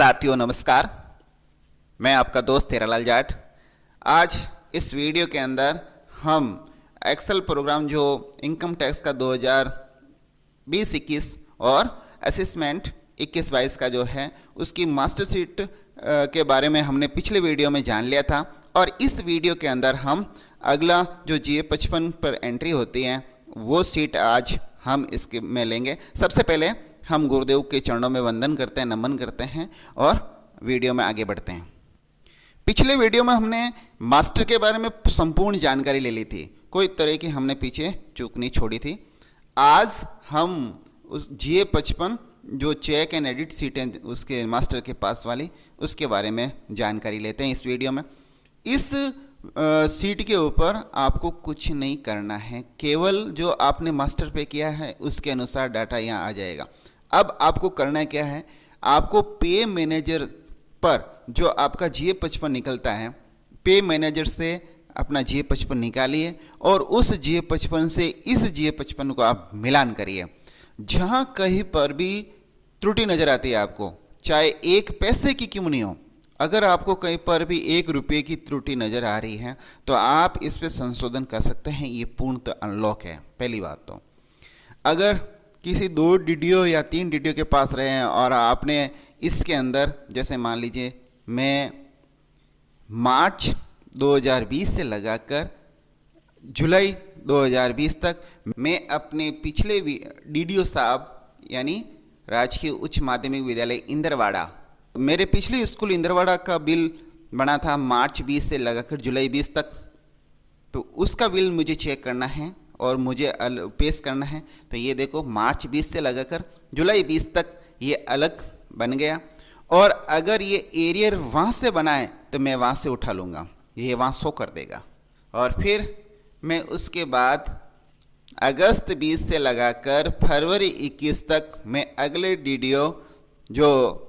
साथियों नमस्कार। मैं आपका दोस्त हीरालाल जाट। आज इस वीडियो के अंदर हम एक्सेल प्रोग्राम जो इनकम टैक्स का 2020-21 और असेसमेंट 21-22 का जो है उसकी मास्टर शीट के बारे में हमने पिछले वीडियो में जान लिया था। और इस वीडियो के अंदर हम अगला जो GA 55 पर एंट्री होती है वो सीट आज हम इसके में लेंगे। सबसे पहले हम गुरुदेव के चरणों में वंदन करते हैं, नमन करते हैं और वीडियो में आगे बढ़ते हैं। पिछले वीडियो में हमने मास्टर के बारे में संपूर्ण जानकारी ले ली थी, कोई तरह की हमने पीछे चूक नहीं छोड़ी थी। आज हम उस GA 55 जो चेक एंड एडिट सीटें उसके मास्टर के पास वाली उसके बारे में जानकारी लेते हैं इस वीडियो में। इस सीट के ऊपर आपको कुछ नहीं करना है, केवल जो आपने मास्टर पे किया है उसके अनुसार डाटा यहाँ आ जाएगा। अब आपको करना क्या है, आपको पे मैनेजर पर जो आपका GA 55 निकलता है, पे मैनेजर से अपना GA 55 निकालिए और उस GA 55 से इस GA 55 को आप मिलान करिए। जहाँ कहीं पर भी त्रुटि नज़र आती है आपको, चाहे एक पैसे की क्यों नहीं हो, अगर आपको कहीं पर भी 1 रुपये की त्रुटि नज़र आ रही है तो आप इस पर संशोधन कर सकते हैं। ये पूर्णतः अनलॉक है। पहली बात तो अगर किसी 2 DDO या 3 DDO के पास रहे हैं और आपने इसके अंदर, जैसे मान लीजिए मैं मार्च 2020 से लगाकर जुलाई 2020 तक मैं अपने पिछले DDO साहब यानी राजकीय उच्च माध्यमिक विद्यालय इंदरवाड़ा, मेरे पिछले स्कूल इंदरवाड़ा का बिल बना था मार्च 20 से लगाकर जुलाई 20 तक, तो उसका बिल मुझे चेक करना है और मुझे पेश करना है। तो ये देखो मार्च 20 से लगाकर जुलाई 20 तक ये अलग बन गया। और अगर ये एरियर वहाँ से बना है तो मैं वहाँ से उठा लूँगा, ये वहाँ शो कर देगा। और फिर मैं उसके बाद अगस्त 20 से लगाकर फरवरी 21 तक मैं अगले DDO जो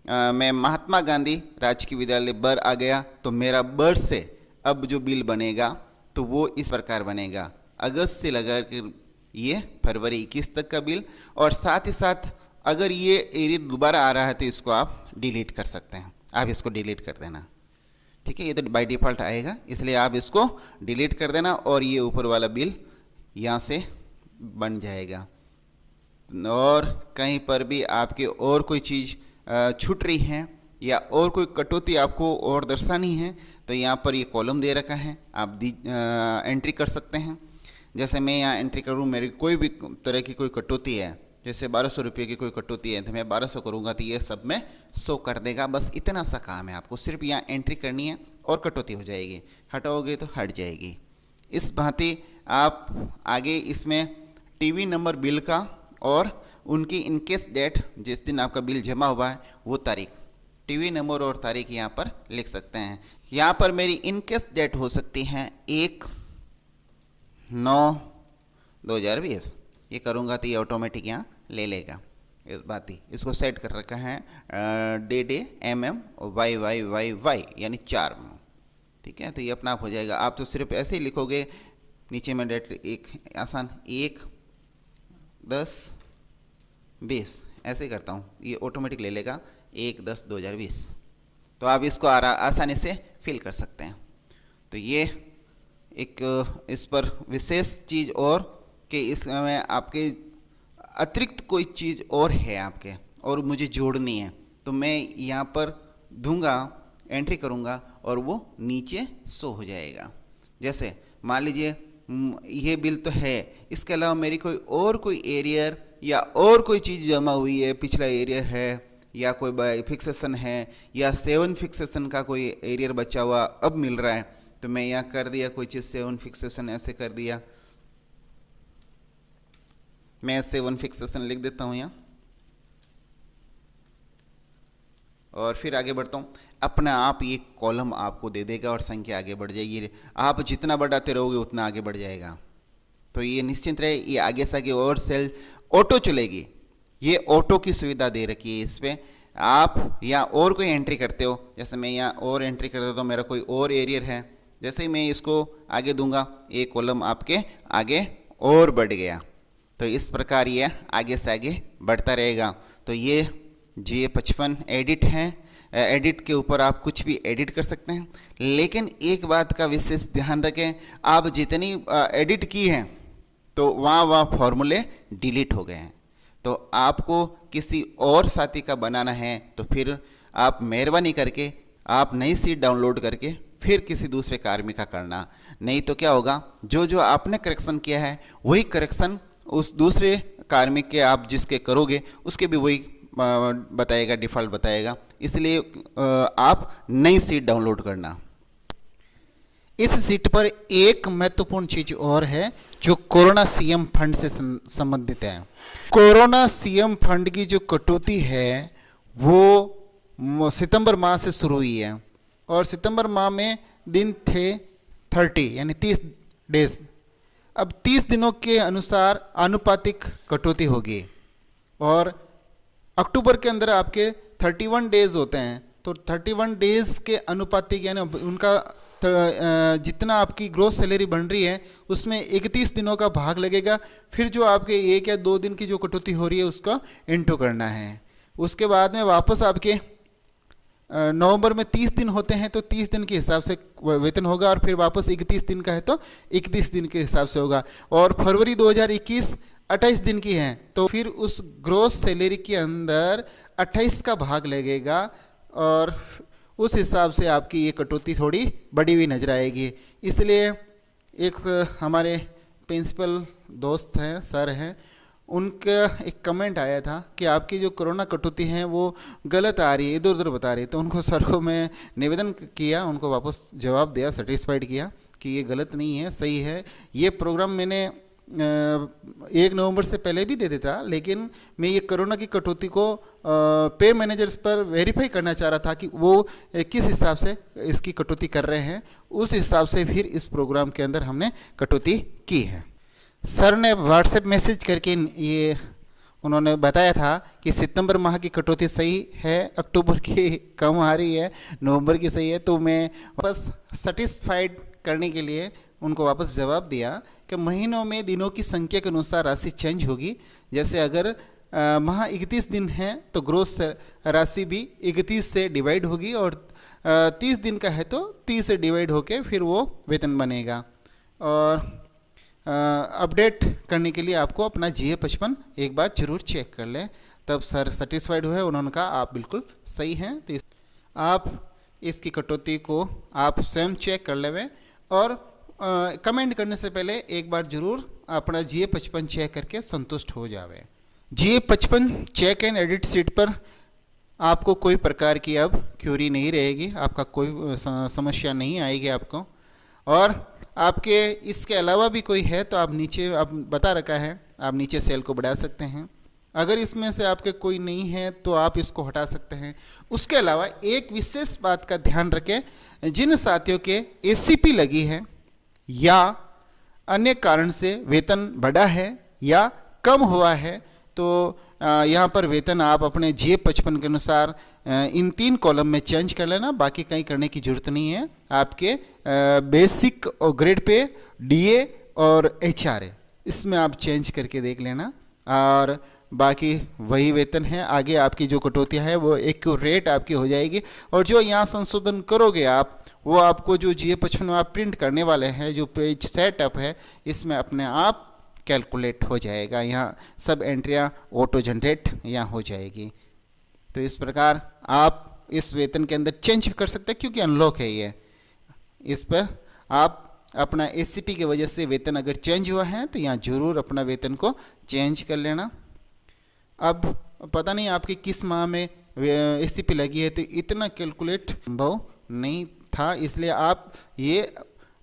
मैं महात्मा गांधी राजकीय विद्यालय बर आ गया, तो मेरा बर से अब जो बिल बनेगा तो वो इस प्रकार बनेगा, अगस्त से लगा कर ये फरवरी 21 तक का बिल। और साथ ही साथ अगर ये एरिया दोबारा आ रहा है तो इसको आप डिलीट कर सकते हैं, आप इसको डिलीट कर देना, ठीक है। ये तो बाय डिफ़ॉल्ट आएगा, इसलिए आप इसको डिलीट कर देना और ये ऊपर वाला बिल यहाँ से बन जाएगा। और कहीं पर भी आपके और कोई चीज़ छूट रही है या और कोई कटौती आपको और दर्शानी है तो यहाँ पर ये कॉलम दे रखा है, आप एंट्री कर सकते हैं। जैसे मैं यहाँ एंट्री करूँ, मेरी कोई भी तरह की कोई कटौती है, जैसे 1200 रुपये की कोई कटौती है तो मैं 1200 करूँगा तो ये सब में शो कर देगा। बस इतना सा काम है, आपको सिर्फ यहाँ एंट्री करनी है और कटौती हो जाएगी, हटाओगे तो हट जाएगी। इस भांति आप आगे इसमें TV नंबर बिल का और उनकी इनकेस डेट, जिस दिन आपका बिल जमा हुआ है वो तारीख, TV नंबर और तारीख यहाँ पर लिख सकते हैं। यहाँ पर मेरी इनकेस डेट हो सकती है 1/9/2020, ये करूँगा तो ये ऑटोमेटिक यहाँ ले लेगा। इस बात ही इसको सेट कर रखा है डे MMYYYY यानी 4, ठीक है। तो ये अपना आप हो जाएगा। आप तो सिर्फ ऐसे ही लिखोगे, नीचे में डेट एक आसान 1/10/20 ऐसे करता हूँ, ये ऑटोमेटिक ले लेगा 1/10/2020। तो आप इसको आसानी से फिल कर सकते हैं। तो ये एक इस पर विशेष चीज़ और कि इसमें आपके अतिरिक्त कोई चीज़ और है आपके और मुझे जोड़नी है, तो मैं यहाँ पर दूंगा, एंट्री करूँगा और वो नीचे शो हो जाएगा। जैसे मान लीजिए ये बिल तो है, इसके अलावा मेरी कोई एरियर या और कोई चीज़ जमा हुई है, पिछला एरियर है या कोई बाय फिक्सेशन है या 7 फिक्सेशन का कोई एरियर बचा हुआ अब मिल रहा है, तो मैं यहाँ कर दिया कोई चीज़ 7 फिक्सेशन ऐसे कर दिया, मैं 7 फिक्सेशन लिख देता हूँ यहाँ और फिर आगे बढ़ता हूँ। अपना आप ये कॉलम आपको दे देगा और संख्या आगे बढ़ जाएगी। आप जितना बढ़ाते रहोगे उतना आगे बढ़ जाएगा। तो ये निश्चिंत रहे, ये आगे से आगे और सेल ऑटो चलेगी, ये ऑटो की सुविधा दे रखी है इस पर। आप यहाँ और कोई एंट्री करते हो, जैसे मैं यहाँ और एंट्री कर देता हूँ, मेरा कोई और एरियर है, जैसे ही मैं इसको आगे दूंगा एक कॉलम आपके आगे और बढ़ गया। तो इस प्रकार ये आगे से आगे बढ़ता रहेगा। तो ये GA55 एडिट है, एडिट के ऊपर आप कुछ भी एडिट कर सकते हैं। लेकिन एक बात का विशेष ध्यान रखें, आप जितनी एडिट की हैं तो वहाँ फॉर्मूले डिलीट हो गए हैं। तो आपको किसी और साथी का बनाना है तो फिर आप मेहरबानी करके आप नई सीट डाउनलोड करके फिर किसी दूसरे कार्मिक का करना, नहीं तो क्या होगा, जो आपने करेक्शन किया है वही करेक्शन उस दूसरे कार्मिक के आप जिसके करोगे उसके भी वही बताएगा, डिफ़ॉल्ट बताएगा। इसलिए आप नई सीट डाउनलोड करना। इस सीट पर एक महत्वपूर्ण चीज और है जो कोरोना सीएम फंड से संबंधित है। कोरोना सीएम फंड की जो कटौती है वो सितंबर माह से शुरू हुई है और सितंबर माह में दिन थे 30 यानी 30 डेज। अब 30 दिनों के अनुसार आनुपातिक कटौती होगी और अक्टूबर के अंदर आपके 31 डेज होते हैं, तो 31 डेज के अनुपातिक यानी उनका जितना आपकी ग्रोस सैलरी बन रही है उसमें 31 दिनों का भाग लगेगा। फिर जो आपके 1 या 2 दिन की जो कटौती हो रही है उसका इंटू करना है। उसके बाद में वापस आपके नवंबर में 30 दिन होते हैं तो 30 दिन के हिसाब से वेतन होगा और फिर वापस 31 दिन का है तो 31 दिन के हिसाब से होगा। और फरवरी 2021 28 दिन की है तो फिर उस ग्रोस सैलरी के अंदर 28 का भाग लगेगा और उस हिसाब से आपकी ये कटौती थोड़ी बड़ी हुई नजर आएगी। इसलिए एक हमारे प्रिंसिपल दोस्त हैं, सर हैं, उनका एक कमेंट आया था कि आपकी जो कोरोना कटौती है वो गलत आ रही है, इधर उधर बता रही है। तो उनको सर को मैं निवेदन किया, उनको वापस जवाब दिया, सेटिस्फाइड किया कि ये गलत नहीं है, सही है। ये प्रोग्राम मैंने 1 नवंबर से पहले भी दे देता, लेकिन मैं ये कोरोना की कटौती को पे मैनेजर्स पर वेरीफाई करना चाह रहा था कि वो किस हिसाब से इसकी कटौती कर रहे हैं। उस हिसाब से फिर इस प्रोग्राम के अंदर हमने कटौती की है। सर ने व्हाट्सएप मैसेज करके ये उन्होंने बताया था कि सितंबर माह की कटौती सही है, अक्टूबर की कम आ रही है, नवंबर की सही है। तो मैं बस सेटिस्फाइड करने के लिए उनको वापस जवाब दिया कि महीनों में दिनों की संख्या के अनुसार राशि चेंज होगी। जैसे अगर माह 31 दिन है तो ग्रोस राशि भी 31 से डिवाइड होगी और 30 दिन का है तो 30 से डिवाइड होके फिर वो वेतन बनेगा। और अपडेट करने के लिए आपको अपना GA55 एक बार जरूर चेक कर लें। तब सर सेटिस्फाइड हुए, उन्होंने कहा आप बिल्कुल सही हैं। तो आप इसकी कटौती को आप स्वयं चेक कर लें और कमेंट करने से पहले एक बार जरूर अपना GA55 चेक करके संतुष्ट हो जावे। GA55 check and edit seat पर आपको कोई प्रकार की अब क्यूरी नहीं रहेगी, आपका कोई समस्या नहीं आएगी आपको। और आपके इसके अलावा भी कोई है तो आप नीचे आप बता रखा है, आप नीचे सेल को बढ़ा सकते हैं। अगर इसमें से आपके कोई नहीं है तो आप इसको हटा सकते हैं। उसके अलावा एक विशेष बात का ध्यान रखें, जिन साथियों के ACP लगी है या अन्य कारण से वेतन बढ़ा है या कम हुआ है तो यहाँ पर वेतन आप अपने GA55 के अनुसार इन 3 कॉलम में चेंज कर लेना, बाकी कहीं करने की जरूरत नहीं है। आपके बेसिक और ग्रेड पे DA और HRA इसमें आप चेंज करके देख लेना और बाकी वही वेतन है। आगे आपकी जो कटौतियाँ है वो एक्यूरेट आपकी हो जाएगी और जो यहाँ संशोधन करोगे आप वो आपको जो GA55 में आप प्रिंट करने वाले हैं, जो पेज सेटअप है, इसमें अपने आप कैलकुलेट हो जाएगा। यहाँ सब एंट्रियाँ ऑटो जनरेट यहाँ हो जाएगी। तो इस प्रकार आप इस वेतन के अंदर चेंज कर सकते हैं क्योंकि अनलॉक है ये। इस पर आप अपना ACP की वजह से वेतन अगर चेंज हुआ है तो यहाँ जरूर अपना वेतन को चेंज कर लेना। अब पता नहीं आपकी किस माह में ACP लगी है तो इतना कैलकुलेट संभव नहीं था, इसलिए आप ये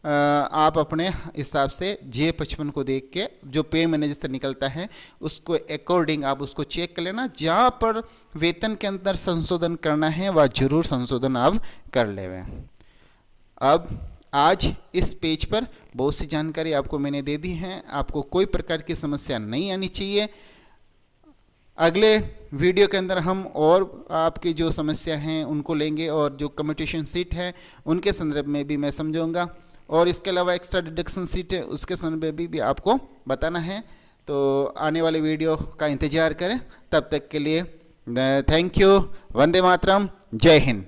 आप अपने हिसाब से GA55 को देख के जो पे मैनेजर से निकलता है उसको अकॉर्डिंग आप उसको चेक कर लेना। जहाँ पर वेतन के अंदर संशोधन करना है वह जरूर संशोधन आप कर लेवें। अब आज इस पेज पर बहुत सी जानकारी आपको मैंने दे दी है, आपको कोई प्रकार की समस्या नहीं आनी चाहिए। अगले वीडियो के अंदर हम और आपकी जो समस्या हैं उनको लेंगे और जो कम्यूटेशन सीट है उनके संदर्भ में भी मैं समझाऊंगा और इसके अलावा एक्स्ट्रा डिडक्शन सीट है उसके संदर्भ में भी आपको बताना है। तो आने वाले वीडियो का इंतज़ार करें। तब तक के लिए थैंक यू। वंदे मातरम। जय हिंद।